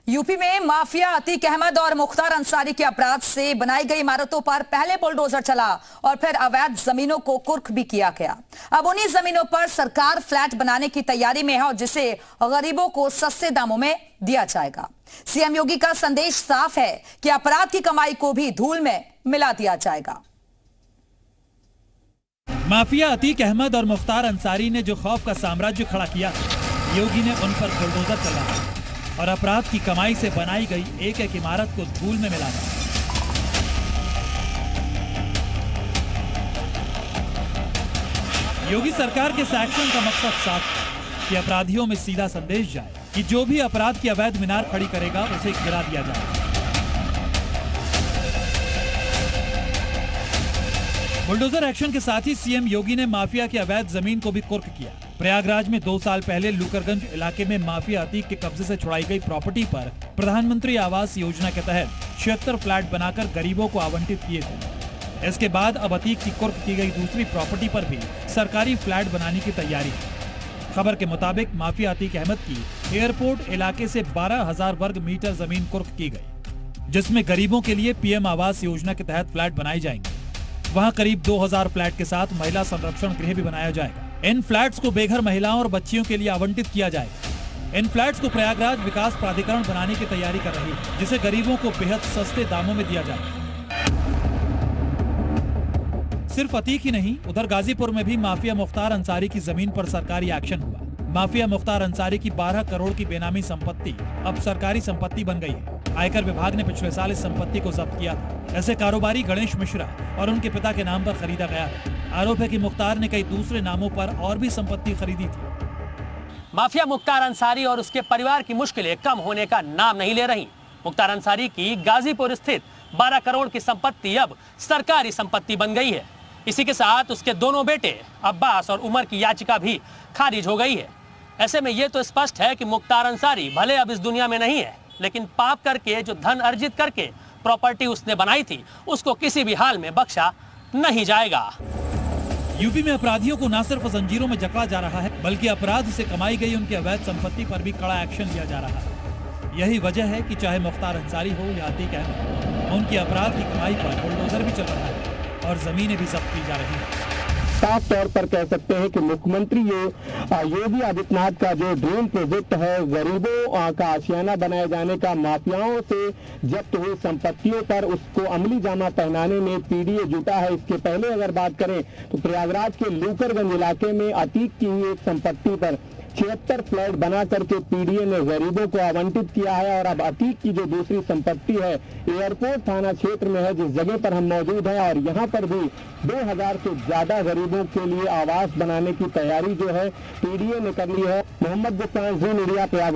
UP में mafia Atiq Ahmad और मुख्तार अंसारी के अपराध से बनाई गई इमारतों पर पहले बुलडोजर चला और फिर अवैध जमीनों को कुर्क भी किया गया। अब उन्हीं जमीनों पर सरकार फ्लैट बनाने की तैयारी में है और जिसे गरीबों को सस्ते दामों में दिया जाएगा। सीएम योगी का संदेश साफ है कि अपराध की कमाई को भी धूल में मिला दिया जाएगा। माफिया अतीक अहमद और मुख्तार अंसारी ने जो खौफ का साम्राज्य खड़ा किया, योगी ने उन पर बुलडोजर चलाया और अपराध की कमाई से बनाई गई एक एक इमारत को धूल में मिला दिया। योगी सरकार के इस एक्शन का मकसद साफ है कि अपराधियों में सीधा संदेश जाए कि जो भी अपराध की अवैध मीनार खड़ी करेगा उसे गिरा दिया जाए। बुलडोजर एक्शन के साथ ही सीएम योगी ने माफिया की अवैध जमीन को भी कुर्क किया। प्रयागराज में 2 साल पहले लूकरगंज इलाके में माफिया अतीक के कब्जे से छुड़ाई गई प्रॉपर्टी पर प्रधानमंत्री आवास योजना के तहत 76 फ्लैट बनाकर गरीबों को आवंटित किए थे। इसके बाद अब अतीक की कुर्क की गई दूसरी प्रॉपर्टी पर भी सरकारी फ्लैट बनाने की तैयारी है। खबर के मुताबिक माफिया अतीक अहमद की एयरपोर्ट इलाके से 12,000 वर्ग मीटर जमीन कुर्क की गई, जिसमें गरीबों के लिए पीएम आवास योजना के तहत फ्लैट बनाए जाएंगे। वहां करीब 2000 फ्लैट के साथ महिला संरक्षण गृह भी बनाया जाएगा। इन फ्लैट्स को बेघर महिलाओं और बच्चियों के लिए आवंटित किया जाएगा। इन फ्लैट्स को प्रयागराज विकास प्राधिकरण बनाने की तैयारी कर रही है, जिसे गरीबों को बेहद सस्ते दामों में दिया जाएगा। सिर्फ अतीक ही नहीं, उधर गाजीपुर में भी माफिया मुख्तार अंसारी की जमीन पर सरकारी एक्शन हुआ। माफिया मुख्तार अंसारी की 12 करोड़ की बेनामी संपत्ति अब सरकारी संपत्ति बन गई है। आयकर विभाग ने पिछले साल इस संपत्ति को जब्त किया था। ऐसे कारोबारी गणेश मिश्रा और उनके पिता के नाम पर खरीदा गया है। आरोप है कि मुख्तार ने कई दूसरे नामों पर और भी संपत्ति खरीदी थी। माफिया मुख्तार अंसारी और उसके परिवार की मुश्किलें कम होने का नाम नहीं ले रही। मुख्तार अंसारी की गाजीपुर स्थित 12 करोड़ की संपत्ति अब सरकारी संपत्ति बन गई है। इसी के साथ उसके दोनों बेटे अब्बास और उमर की याचिका भी खारिज हो गई है। ऐसे में ये तो स्पष्ट है कि मुख्तार अंसारी भले अब इस दुनिया में नहीं है, लेकिन पाप करके जो धन अर्जित करके प्रॉपर्टी उसने बनाई थी, उसको किसी भी हाल में बख्शा नहीं जाएगा। यूपी में अपराधियों को न सिर्फ जंजीरों में जकड़ा जा रहा है, बल्कि अपराध से कमाई गई उनकी अवैध संपत्ति पर भी कड़ा एक्शन लिया जा रहा है। यही वजह है कि चाहे मुख्तार अंसारी हो या अतीक अहमद, उनकी अपराध की कमाई पर बुलडोजर भी चल रहा है और जमीनें भी जब्त की जा रही है। साफ तौर पर कह सकते हैं कि मुख्यमंत्री योगी आदित्यनाथ का जो ड्रीम प्रोजेक्ट है, गरीबों का आशियाना बनाए जाने का, माफियाओं से जब्त हुई संपत्तियों पर उसको अमली जामा पहनाने में पीडीए जुटा है। इसके पहले अगर बात करें तो प्रयागराज के लूकरगंज इलाके में अतीक की हुई एक संपत्ति पर 76 फ्लैट बना करके पीडीए ने गरीबों को आवंटित किया है। और अब अतीक की जो दूसरी संपत्ति है एयरपोर्ट थाना क्षेत्र में है, जिस जगह पर हम मौजूद हैं, और यहाँ पर भी 2000 से ज्यादा गरीबों के लिए आवास बनाने की तैयारी जो है पीडीए ने कर ली है। मोहम्मद गुप्ता, जी मीडिया, प्रयागराज।